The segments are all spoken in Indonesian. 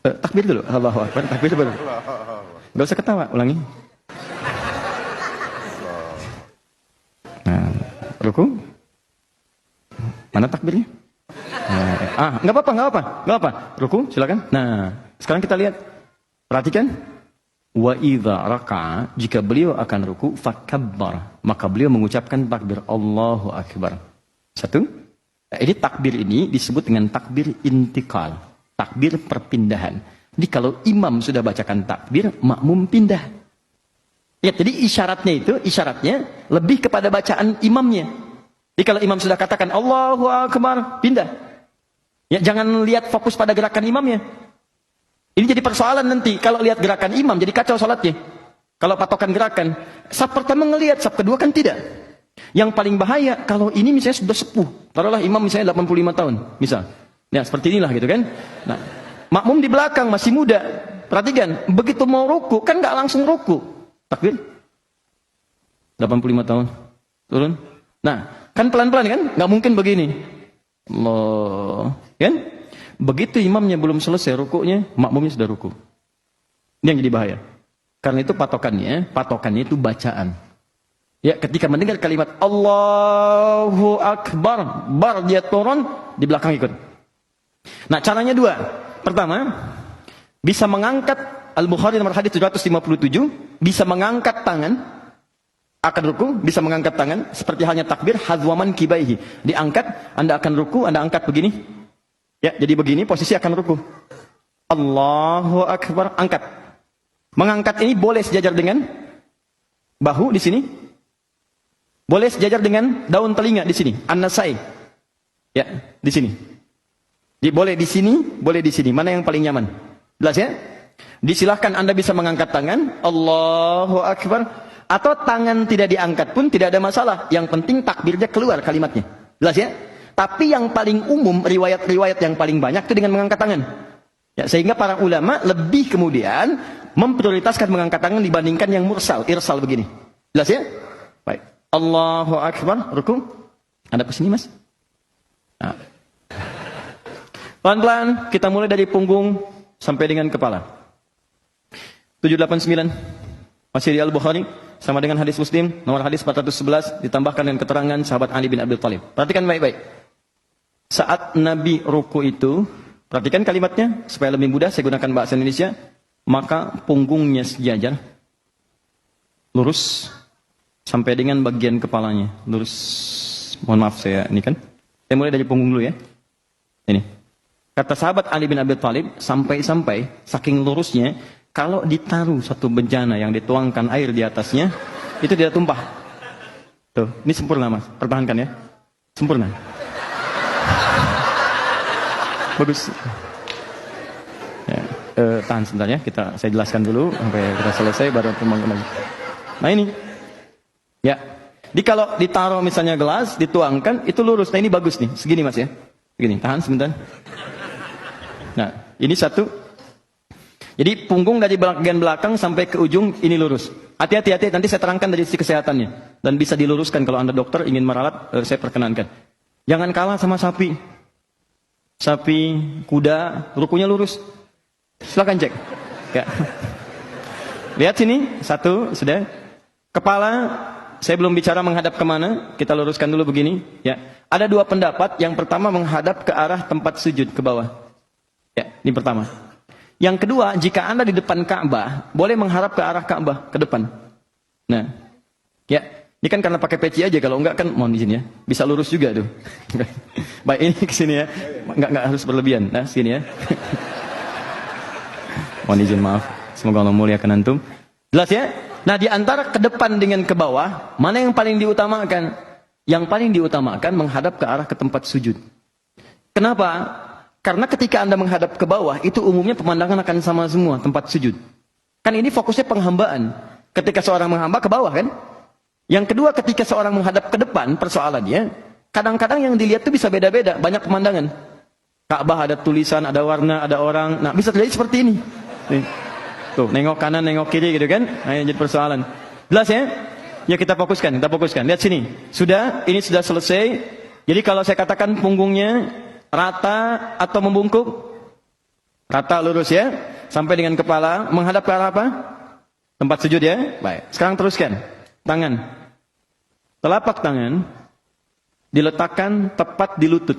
Takbir dulu. Allahu Akbar. Takbir dulu. Gak usah ketawa. Ulangi. Nah, ruku. Mana takbirnya? Nggak apa-apa. Ruku, silakan. Nah, sekarang kita lihat. Perhatikan. Wa idza raka'a, jika beliau akan ruku, fakabbar, maka beliau mengucapkan takbir Allahu Akbar. Satu. Ini takbir ini disebut dengan takbir intikal, takbir perpindahan. Jadi kalau imam sudah bacakan takbir, makmum pindah. Ya, jadi isyaratnya lebih kepada bacaan imamnya. Jadi kalau imam sudah katakan Allahu Akbar, pindah. Ya, jangan lihat fokus pada gerakan imamnya. Ini jadi persoalan nanti. Kalau lihat gerakan imam, jadi kacau sholatnya. Kalau patokan gerakan, saf pertama ngelihat, saf kedua kan tidak. Yang paling bahaya, kalau ini misalnya sudah sepuh. Taruhlah imam misalnya 85 tahun, misal. Ya, seperti inilah gitu kan. Nah, makmum di belakang masih muda. Perhatikan, begitu mau ruku, kan nggak langsung ruku. Takbir. 85 tahun. Turun. Nah, kan pelan-pelan kan? Nggak mungkin begini. Allah. Kan? Begitu imamnya belum selesai rukuknya, makmumnya sudah ruku. Ini yang jadi bahaya. Karena itu patokannya itu bacaan. Ya, ketika mendengar kalimat Allahu Akbar, bar dia turun, di belakang ikut. Nah, caranya dua. Pertama, bisa mengangkat, Al-Bukhari nomor hadis 757, bisa mengangkat tangan, akan ruku, bisa mengangkat tangan, seperti halnya takbir, hadwaman kibaihi. Diangkat, Anda akan ruku, Anda angkat begini. Ya, jadi begini posisi akan ruku. Allahu Akbar, angkat. Mengangkat ini boleh sejajar dengan bahu di sini. Boleh sejajar dengan daun telinga di sini, an-nasai. Ya, di sini. Jadi boleh di sini, boleh di sini. Mana yang paling nyaman? Jelas ya? Disilahkan Anda bisa mengangkat tangan, Allahu Akbar, atau tangan tidak diangkat pun tidak ada masalah. Yang penting takbirnya keluar kalimatnya. Jelas ya? Tapi yang paling umum, riwayat-riwayat yang paling banyak itu dengan mengangkat tangan. Ya, sehingga para ulama lebih kemudian memprioritaskan mengangkat tangan dibandingkan yang mursal, irsal begini. Jelas ya? Baik. Allahu Akbar, ruku. Anda kesini mas? Nah. Pelan-pelan, kita mulai dari punggung sampai dengan kepala. 789. Masih di Al-Bukhari. Sama dengan hadis Muslim, nomor hadis 411, ditambahkan dengan keterangan sahabat Ali bin Abi Thalib. Perhatikan baik-baik. Saat Nabi ruku itu, perhatikan kalimatnya, supaya lebih mudah saya gunakan bahasa Indonesia, maka punggungnya sejajar, lurus, sampai dengan bagian kepalanya, lurus. Mohon maaf saya, ini kan. Saya mulai dari punggung dulu ya. Ini. Kata sahabat Ali bin Abi Thalib, sampai-sampai, saking lurusnya, kalau ditaruh satu bejana yang dituangkan air di atasnya, itu tidak tumpah. Tuh, ini sempurna mas, pertahankan ya. Sempurna. Bagus. Ya, tahan sebentar ya, saya jelaskan dulu sampai kita selesai baru kembang lagi. Nah ini, ya. Jadi kalau ditaruh misalnya gelas, dituangkan, itu lurus. Nah ini bagus nih, segini mas ya. Begini, tahan sebentar. Nah, ini satu. Jadi punggung dari bagian belakang sampai ke ujung ini lurus. Hati-hati, nanti saya terangkan dari sisi kesehatannya. Dan bisa diluruskan kalau Anda dokter ingin meralat, saya perkenankan. Jangan kalah sama sapi. Sapi, kuda, rukunya lurus. Silakan cek. Ya. Lihat sini, satu, sudah. Kepala, saya belum bicara menghadap kemana. Kita luruskan dulu begini. Ya. Ada dua pendapat. Yang pertama menghadap ke arah tempat sujud, ke bawah. Ya, ini pertama. Yang kedua, jika Anda di depan Ka'bah, boleh menghadap ke arah Ka'bah, ke depan. Nah, ya. Ini kan karena pakai peci aja, kalau enggak kan mohon izin ya. Bisa lurus juga tuh. Baik, ini ke sini ya. Enggak harus berlebihan. Nah, sini ya. Mohon izin, maaf. Semoga Allah muliakan antum. Jelas ya? Nah, di antara ke depan dengan ke bawah, mana yang paling diutamakan? Yang paling diutamakan menghadap ke arah ke tempat sujud. Kenapa? Karena ketika Anda menghadap ke bawah, itu umumnya pemandangan akan sama semua tempat sujud. Kan ini fokusnya penghambaan. Ketika seorang menghamba ke bawah kan? Yang kedua, ketika seorang menghadap ke depan, persoalannya, kadang-kadang yang dilihat itu bisa beda-beda, banyak pemandangan. Ka'bah ada tulisan, ada warna, ada orang. Nah, bisa terjadi seperti ini. Nih. Tuh, nengok kanan, nengok kiri gitu kan. Nah, ini jadi persoalan. Jelas ya? Ya kita fokuskan. Lihat sini. Ini sudah selesai. Jadi kalau saya katakan punggungnya rata atau membungkuk? Rata lurus ya. Sampai dengan kepala. Menghadap ke arah apa? Tempat sujud ya. Baik. Sekarang teruskan. Tangan. Telapak tangan diletakkan tepat di lutut.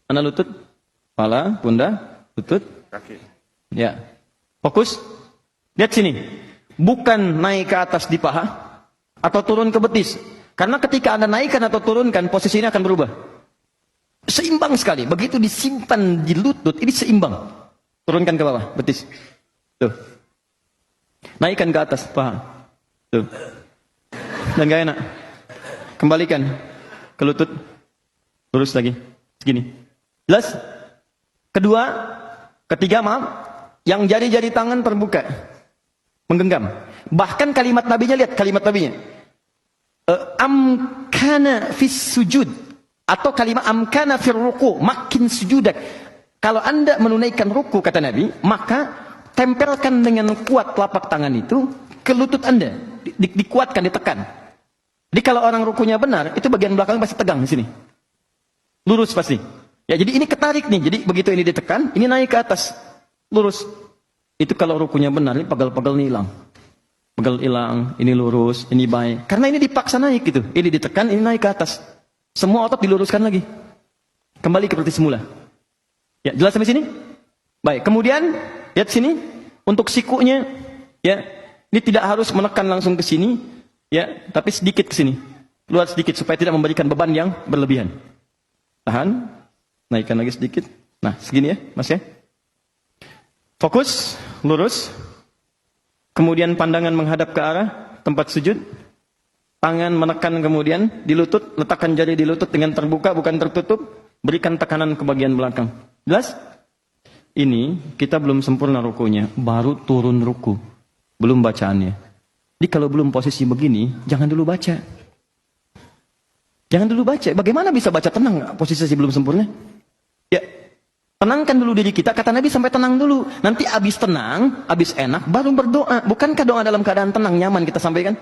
Mana lutut? Kepala, pundak, lutut, kaki. Ya. Fokus. Lihat sini. Bukan naik ke atas di paha atau turun ke betis. Karena ketika Anda naikkan atau turunkan, posisinya akan berubah. Seimbang sekali. Begitu disimpan di lutut, ini seimbang. Turunkan ke bawah, betis. Tuh. Naikkan ke atas paha. Tuh. Dan gak enak. Kembalikan ke lutut. Lurus lagi. Segini. Jelas? Ketiga maaf. Yang jari-jari tangan terbuka. Menggenggam. Bahkan kalimat nabinya, lihat kalimat nabinya. Amkana fis sujud. Atau kalimat amkana fir ruku. Makin sujudak. Kalau Anda menunaikan ruku, kata Nabi, maka tempelkan dengan kuat telapak tangan itu ke lutut Anda. Dikuatkan, ditekan. Jadi kalau orang rukunya benar, itu bagian belakang pasti tegang di sini. Lurus pasti. Ya, jadi ini ketarik nih. Jadi begitu ini ditekan, ini naik ke atas. Lurus. Itu kalau rukunya benar, ini pagal-pagal ini hilang. Pagal hilang, ini lurus, ini baik. Karena ini dipaksa naik gitu. Ini ditekan, ini naik ke atas. Semua otot diluruskan lagi. Kembali seperti semula. Ya, jelas sampai sini? Baik, kemudian lihat sini untuk sikunya ya, ini tidak harus menekan langsung ke sini ya, tapi sedikit ke sini. Keluar sedikit supaya tidak memberikan beban yang berlebihan. Tahan, naikkan lagi sedikit. Nah, segini ya, Mas ya. Fokus, lurus. Kemudian pandangan menghadap ke arah tempat sujud. Tangan menekan kemudian di lutut, letakkan jari di lutut dengan terbuka bukan tertutup. Berikan tekanan ke bagian belakang. Jelas? Ini kita belum sempurna rukunya, baru turun ruku. Belum bacaannya. Jadi kalau belum posisi begini, jangan dulu baca. Jangan dulu baca. Bagaimana bisa baca tenang posisi belum sempurna? Ya, tenangkan dulu diri kita. Kata Nabi sampai tenang dulu. Nanti habis tenang, habis enak, baru berdoa. Bukankah doa dalam keadaan tenang, nyaman kita sampaikan?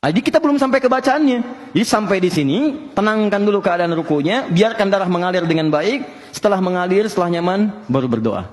Jadi kita belum sampai ke bacaannya. Jadi sampai di sini, tenangkan dulu keadaan rukunya, biarkan darah mengalir dengan baik. Setelah mengalir, setelah nyaman, baru berdoa.